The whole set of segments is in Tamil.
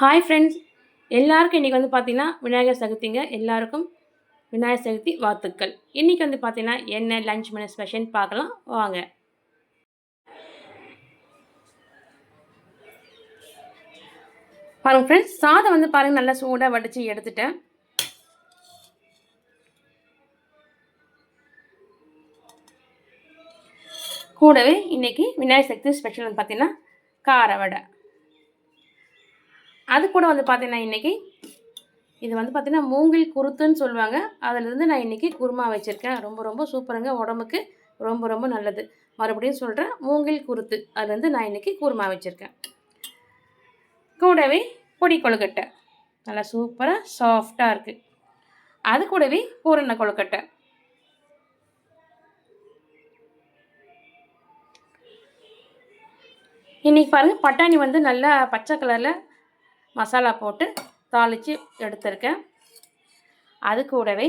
ஹாய் ஃப்ரெண்ட்ஸ், எல்லாருக்கும் இன்றைக்கி வந்து பார்த்திங்கன்னா விநாயகர் சதுர்த்திங்க. எல்லாருக்கும் விநாயகர் சதுர்த்தி வாழ்த்துக்கள். இன்றைக்கி வந்து பார்த்திங்கன்னா என்ன லஞ்ச் மெனு ஸ்பெஷல் பார்க்கலாம் வாங்க. பாருங்கள் ஃப்ரெண்ட்ஸ், சாதம் வந்து பாருங்கள் நல்லா சூடாக வடித்து எடுத்துட்டேன். கூடவே இன்றைக்கி விநாயகர் சதுர்த்தி ஸ்பெஷல் வந்து பார்த்திங்கன்னா கார வடை. அது கூட வந்து பார்த்திங்கன்னா இன்றைக்கி இது வந்து பார்த்திங்கன்னா மூங்கில் குருத்துன்னு சொல்லுவாங்க. அதிலிருந்து நான் இன்றைக்கி குருமா வச்சுருக்கேன். ரொம்ப சூப்பருங்க, உடம்புக்கு ரொம்ப நல்லது. மறுபடியும் சொல்கிறேன், மூங்கில் குருத்து அதுலேருந்து நான் இன்றைக்கி குருமா வச்சுருக்கேன். கூடவே பொடி கொழுக்கட்டை நல்லா சூப்பராக சாஃப்டாக இருக்குது. அது கூடவே பூரண கொழுக்கட்டை. இன்றைக்கி பாருங்கள், பட்டாணி வந்து நல்லா பச்சை கலரில் மசாலா போட்டு தாளித்து எடுத்திருக்கேன். அது கூடவே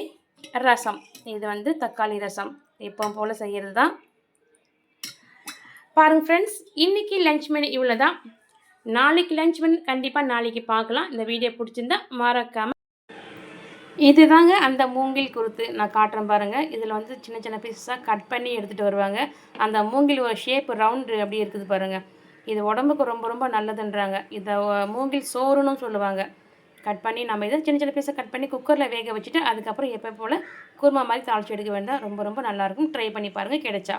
ரசம். இது வந்து தக்காளி ரசம் இப்போ போல் செய்கிறது தான். பாருங்கள் ஃப்ரெண்ட்ஸ், இன்றைக்கி லஞ்ச் மெனு இவ்வளோ தான். நாளைக்கு லஞ்ச் மெனு கண்டிப்பாக நாளைக்கு பார்க்கலாம். இந்த வீடியோ பிடிச்சிருந்தா மறக்காமல். இது தாங்க அந்த மூங்கில் குருத்து நான் காட்டுறேன் பாருங்கள். இதில் வந்து சின்ன பீஸாக கட் பண்ணி எடுத்துகிட்டு வருவாங்க. அந்த மூங்கில் ஒரு ஷேப் ரவுண்டு அப்படி இருக்குது பாருங்கள். இது உடம்புக்கு ரொம்ப நல்லதுன்றாங்க. இதை மூங்கில் சோறுன்னு சொல்லுவாங்க. கட் பண்ணி நம்ம இதை சின்ன பீஸாக கட் பண்ணி குக்கரில் வேக வச்சுட்டு அதுக்கப்புறம் எப்போ போல் குருமா மாதிரி தாளித்து எடுக்க வேண்டாம். ரொம்ப நல்லாயிருக்கும். ட்ரை பண்ணி பாருங்கள் கிடைச்சா.